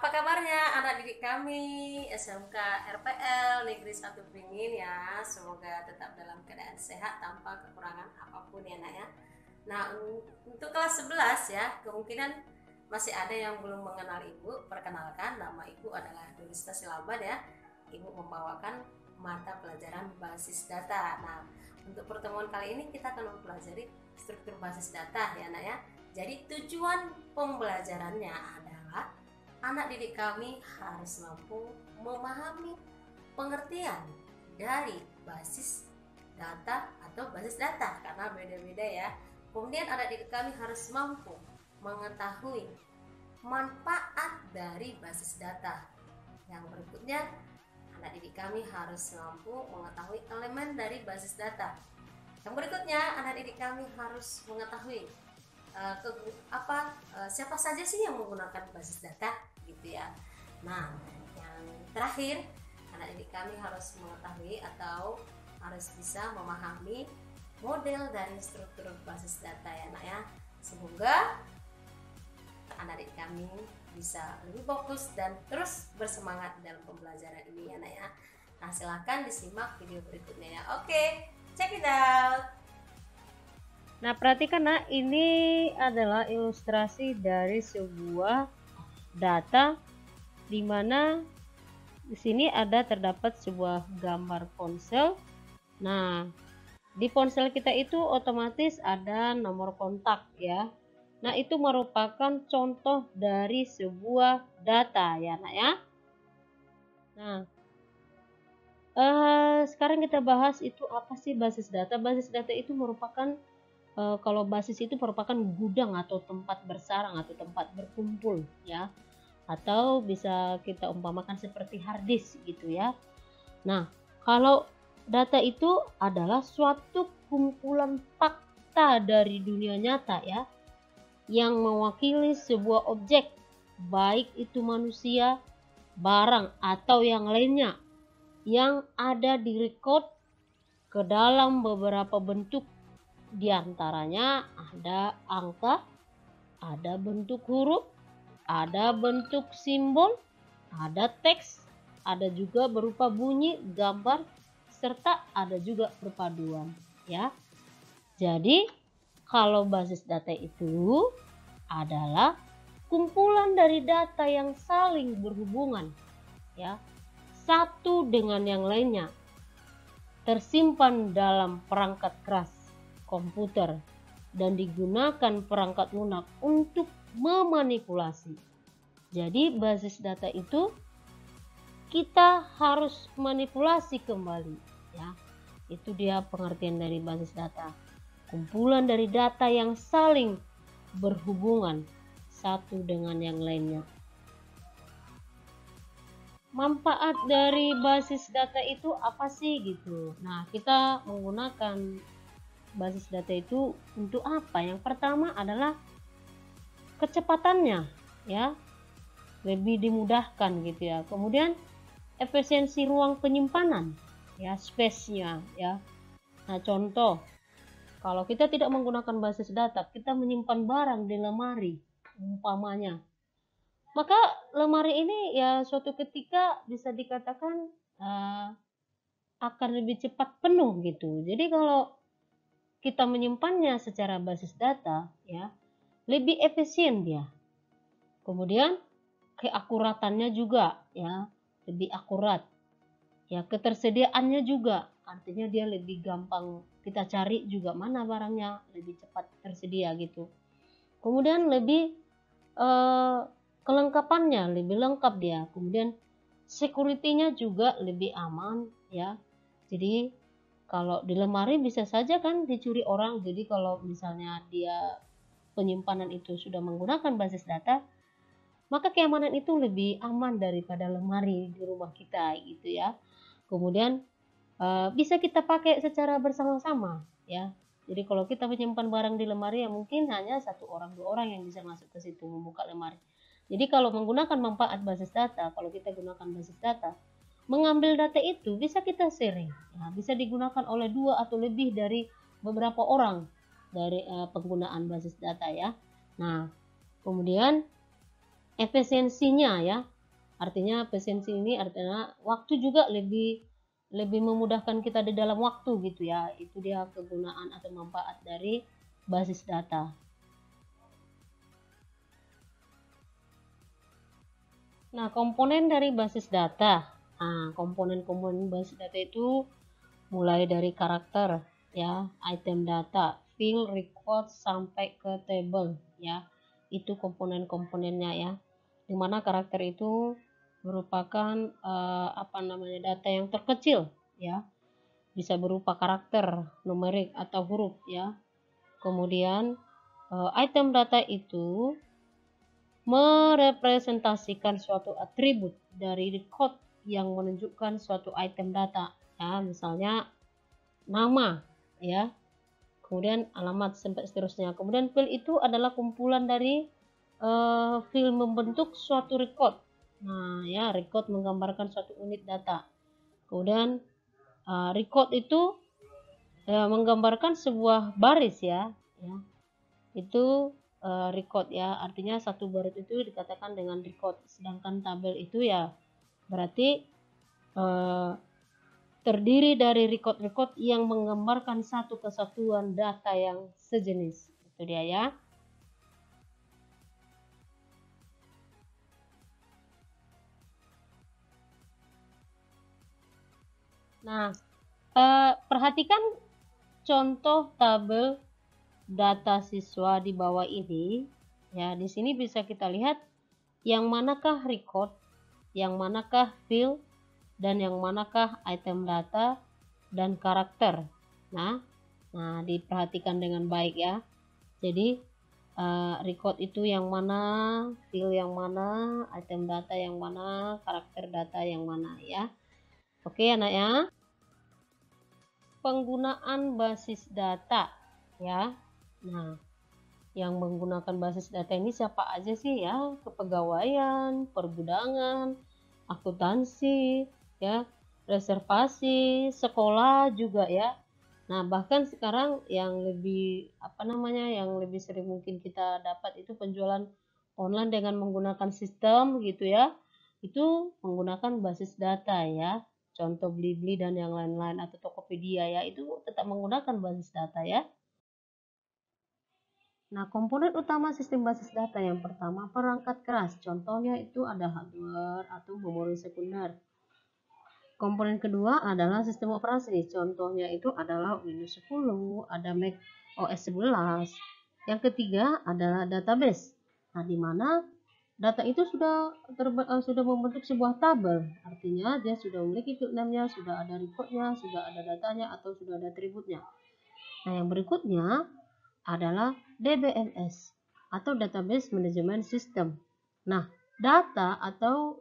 Apa kabarnya anak didik kami SMK RPL Negeri 1 Beringin ya. Semoga tetap dalam keadaan sehat tanpa kekurangan apapun ya nak ya. Nah, untuk kelas 11 ya, kemungkinan masih ada yang belum mengenal ibu. Perkenalkan, nama ibu adalah Dulista Silaban ya. Ibu membawakan mata pelajaran basis data. Nah, untuk pertemuan kali ini kita akan mempelajari struktur basis data ya nak ya. Jadi tujuan pembelajarannya adalah anak didik kami harus mampu memahami pengertian dari basis data atau basis data karena beda-beda ya. Kemudian anak didik kami harus mampu mengetahui manfaat dari basis data. Yang berikutnya, anak didik kami harus mampu mengetahui elemen dari basis data. Yang berikutnya, anak didik kami harus mengetahui siapa saja sih yang menggunakan basis data gitu ya. Nah, yang terakhir, anak didik kami harus mengetahui atau harus bisa memahami model dari struktur basis data ya nak ya. Semoga anak didik kami bisa lebih fokus dan terus bersemangat dalam pembelajaran ini ya nak ya. Nah, silahkan disimak video berikutnya ya. Oke, check it out. Nah, perhatikan nak, ini adalah ilustrasi dari sebuah data di mana di sini terdapat sebuah gambar ponsel. Nah, di ponsel kita itu otomatis ada nomor kontak ya. Nah, itu merupakan contoh dari sebuah data ya nak ya. Nah, sekarang kita bahas itu apa sih basis data. Basis data itu merupakan kalau basis itu merupakan gudang atau tempat bersarang atau tempat berkumpul ya, atau bisa kita umpamakan seperti hard disk gitu ya. Nah, kalau data itu adalah suatu kumpulan fakta dari dunia nyata ya, yang mewakili sebuah objek, baik itu manusia, barang atau yang lainnya, yang ada direkod ke dalam beberapa bentuk. Di antaranya ada angka, ada bentuk huruf, ada bentuk simbol, ada teks, ada juga berupa bunyi, gambar, serta ada juga perpaduan ya. Jadi kalau basis data itu adalah kumpulan dari data yang saling berhubungan ya, satu dengan yang lainnya, tersimpan dalam perangkat keras komputer dan digunakan perangkat lunak untuk memanipulasi. Jadi basis data itu kita harus manipulasi kembali ya. Itu dia pengertian dari basis data. Kumpulan dari data yang saling berhubungan satu dengan yang lainnya. Manfaat dari basis data itu apa sih gitu. Nah, kita menggunakan basis data itu untuk apa? Yang pertama adalah kecepatannya ya, lebih dimudahkan gitu ya. Kemudian efisiensi ruang penyimpanan ya, space-nya ya. Nah, contoh kalau kita tidak menggunakan basis data, kita menyimpan barang di lemari umpamanya, maka lemari ini ya suatu ketika bisa dikatakan akan lebih cepat penuh gitu. Jadi kalau kita menyimpannya secara basis data ya, lebih efisien dia. Kemudian keakuratannya juga ya, lebih akurat ya. Ketersediaannya juga, artinya dia lebih gampang kita cari juga mana barangnya, lebih cepat tersedia gitu. Kemudian lebih kelengkapannya lebih lengkap dia. Kemudian security-nya juga lebih aman ya. Jadi kalau di lemari bisa saja kan dicuri orang. Jadi kalau misalnya dia penyimpanan itu sudah menggunakan basis data, maka keamanan itu lebih aman daripada lemari di rumah kita gitu ya. Kemudian bisa kita pakai secara bersama-sama ya. Jadi kalau kita menyimpan barang di lemari ya mungkin hanya satu orang dua orang yang bisa masuk ke situ membuka lemari. Jadi kalau menggunakan manfaat basis data, kalau kita gunakan basis data, mengambil data itu bisa kita sharing, nah, bisa digunakan oleh dua atau lebih dari beberapa orang dari penggunaan basis data ya. Nah, kemudian efisiensinya ya. Artinya efisiensi ini artinya waktu juga lebih memudahkan kita di dalam waktu gitu ya. Itu dia kegunaan atau manfaat dari basis data. Nah, komponen dari basis data. Nah, komponen-komponen basis data itu mulai dari karakter ya, item data, field, record sampai ke table ya. Itu komponen-komponennya ya. Dimana karakter itu merupakan data yang terkecil ya. Bisa berupa karakter, numerik atau huruf ya. Kemudian item data itu merepresentasikan suatu atribut dari record yang menunjukkan suatu item data ya, misalnya nama ya, kemudian alamat sampai seterusnya. Kemudian field itu adalah kumpulan dari field membentuk suatu record. Nah ya, record menggambarkan suatu unit data. Kemudian record itu menggambarkan sebuah baris ya, itu record ya, artinya satu baris itu dikatakan dengan record. Sedangkan tabel itu ya berarti terdiri dari record-record yang menggambarkan satu kesatuan data yang sejenis. Itu dia ya. Nah, perhatikan contoh tabel data siswa di bawah ini. Ya, di sini bisa kita lihat yang manakah record, yang manakah field, dan yang manakah item data dan karakter. Nah, diperhatikan dengan baik ya. Jadi record itu yang mana, field yang mana, item data yang mana, karakter data yang mana ya. Oke anak ya. Penggunaan basis data ya. Nah, yang menggunakan basis data ini siapa aja sih ya? Kepegawaian, pergudangan, akuntansi, ya, reservasi, sekolah juga ya. Nah, bahkan sekarang yang lebih yang lebih sering mungkin kita dapat itu penjualan online dengan menggunakan sistem gitu ya. Itu menggunakan basis data ya. Contoh Blibli dan yang lain-lain atau Tokopedia ya, itu tetap menggunakan basis data ya. Nah, komponen utama sistem basis data yang pertama perangkat keras. Contohnya itu ada hardware atau memori sekunder. Komponen kedua adalah sistem operasi. Contohnya itu adalah Windows 10, ada Mac OS 11. Yang ketiga adalah database. Nah, di mana data itu sudah membentuk sebuah tabel. Artinya dia sudah memiliki filenya, sudah ada recordnya, sudah ada datanya, atau sudah ada atributnya. Nah, yang berikutnya adalah DBMS atau Database Management System. Nah, data atau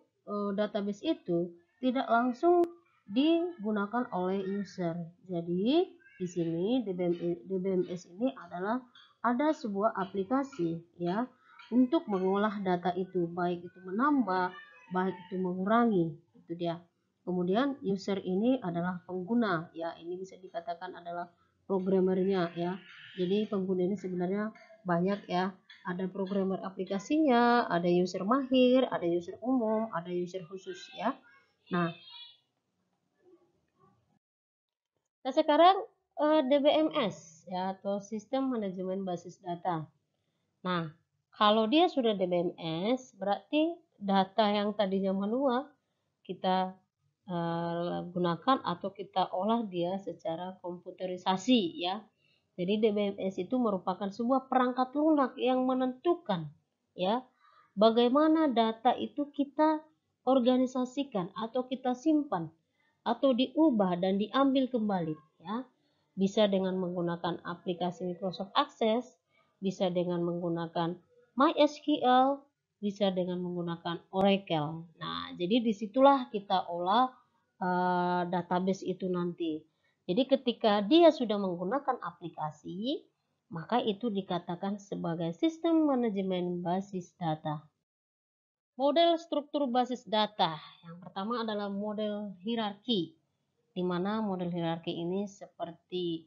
database itu tidak langsung digunakan oleh user. Jadi, di sini DBMS ini adalah ada sebuah aplikasi ya untuk mengolah data itu, baik itu menambah, baik itu mengurangi, itu dia. Kemudian user ini adalah pengguna ya, ini bisa dikatakan adalah programmernya ya. Jadi pengguna ini sebenarnya banyak ya, ada programmer aplikasinya, ada user mahir, ada user umum, ada user khusus ya. Nah sekarang DBMS ya, atau sistem manajemen basis data. Nah, kalau dia sudah DBMS berarti data yang tadinya manual kita gunakan atau kita olah dia secara komputerisasi ya. Jadi DBMS itu merupakan sebuah perangkat lunak yang menentukan ya bagaimana data itu kita organisasikan atau kita simpan atau diubah dan diambil kembali ya. Bisa dengan menggunakan aplikasi Microsoft Access, bisa dengan menggunakan MySQL, bisa dengan menggunakan Oracle. Nah, jadi disitulah kita olah database itu nanti. Jadi ketika dia sudah menggunakan aplikasi, maka itu dikatakan sebagai sistem manajemen basis data. Model struktur basis data. Yang pertama adalah model hierarki, di mana model hierarki ini seperti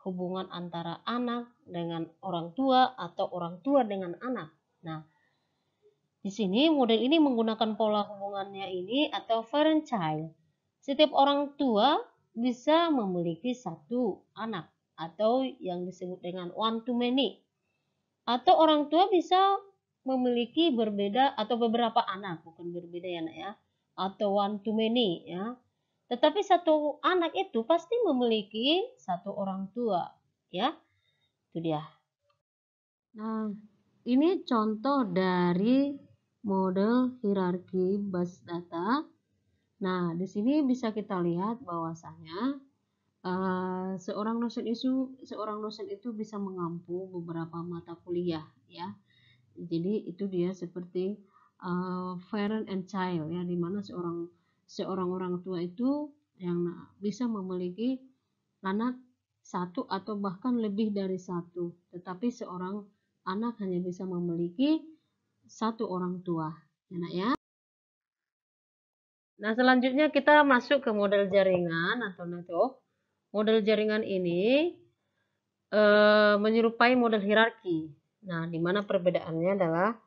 hubungan antara anak dengan orang tua atau orang tua dengan anak. Nah, Di sini model ini menggunakan pola hubungannya ini atau parent child. Setiap orang tua bisa memiliki satu anak atau yang disebut dengan one to many. Atau orang tua bisa memiliki berbeda atau beberapa anak, bukan berbeda ya nak ya, atau one to many ya. Tetapi satu anak itu pasti memiliki satu orang tua ya. Itu dia. Nah, ini contoh dari model hierarki basis data. Nah, di sini bisa kita lihat bahwasanya seorang dosen itu bisa mengampu beberapa mata kuliah ya. Jadi itu dia seperti parent and child ya, di mana seorang orang tua itu yang bisa memiliki anak satu atau bahkan lebih dari satu, tetapi seorang anak hanya bisa memiliki satu orang tua ya nak ya. Nah, selanjutnya kita masuk ke model jaringan atau network. Model jaringan ini menyerupai model hierarki. Nah, di mana perbedaannya adalah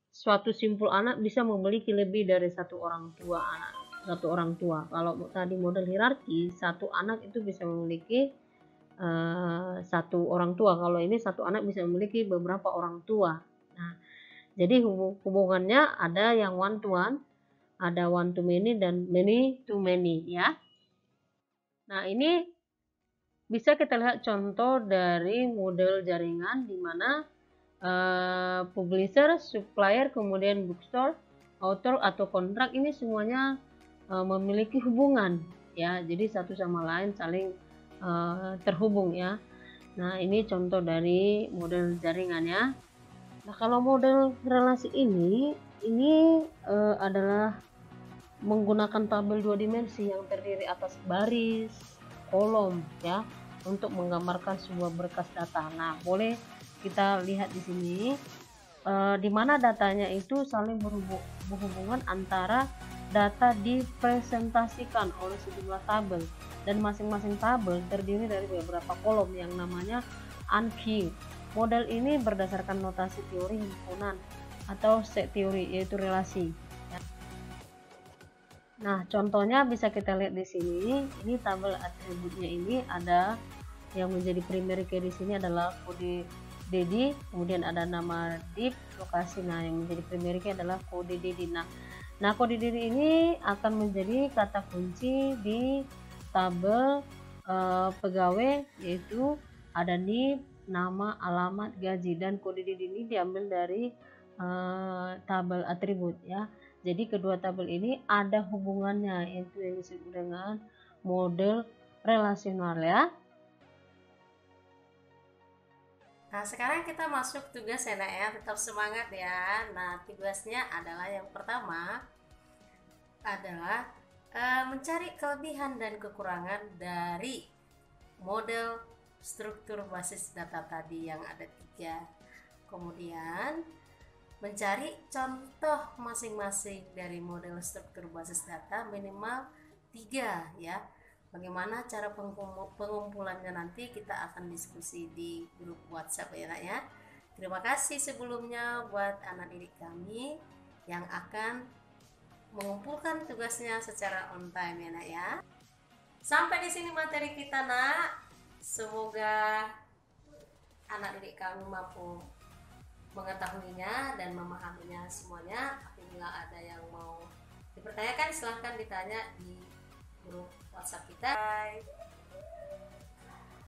suatu simpul anak bisa memiliki lebih dari satu orang tua. Kalau tadi model hierarki, satu anak itu bisa memiliki satu orang tua. Kalau ini satu anak bisa memiliki beberapa orang tua. Nah, jadi hubungannya ada yang one to one, ada one to many dan many to many ya. Nah, ini bisa kita lihat contoh dari model jaringan di mana publisher, supplier, kemudian bookstore, author atau kontrak ini semuanya memiliki hubungan ya. Jadi satu sama lain saling terhubung ya. Nah, ini contoh dari model jaringan ya. Nah, kalau model relasi ini adalah menggunakan tabel dua dimensi yang terdiri atas baris, kolom ya, untuk menggambarkan sebuah berkas data. Nah, boleh kita lihat di sini di mana datanya itu saling berhubungan antara data dipresentasikan oleh sejumlah tabel, dan masing-masing tabel terdiri dari beberapa kolom yang namanya unkey. Model ini berdasarkan notasi teori himpunan atau set teori, yaitu relasi. Nah, contohnya bisa kita lihat di sini. Ini tabel atributnya ini ada yang menjadi primary key di sini adalah kode DD, kemudian ada nama div, lokasi. Nah, yang menjadi primary key adalah kode DD. Nah, kode DD ini akan menjadi kata kunci di tabel pegawai, yaitu ada NIP, nama, alamat, gaji, dan kode DD ini diambil dari tabel atribut ya. Jadi kedua tabel ini ada hubungannya, yaitu yang disebut dengan model relasional ya. Nah, sekarang kita masuk tugas ya nak ya, tetap semangat ya. Nah, tugasnya adalah yang pertama adalah mencari kelebihan dan kekurangan dari model struktur basis data tadi yang ada 3. Kemudian mencari contoh masing-masing dari model struktur basis data minimal 3 ya. Bagaimana cara pengumpulannya nanti kita akan diskusi di grup WhatsApp ya nak ya. Terima kasih sebelumnya buat anak didik kami yang akan mengumpulkan tugasnya secara on time ya nak ya. Sampai di sini materi kita nak. Semoga anak didik kami mampu mengetahuinya dan memahaminya semuanya. Apabila ada yang mau dipertanyakan silahkan ditanya di grup WhatsApp kita. Bye.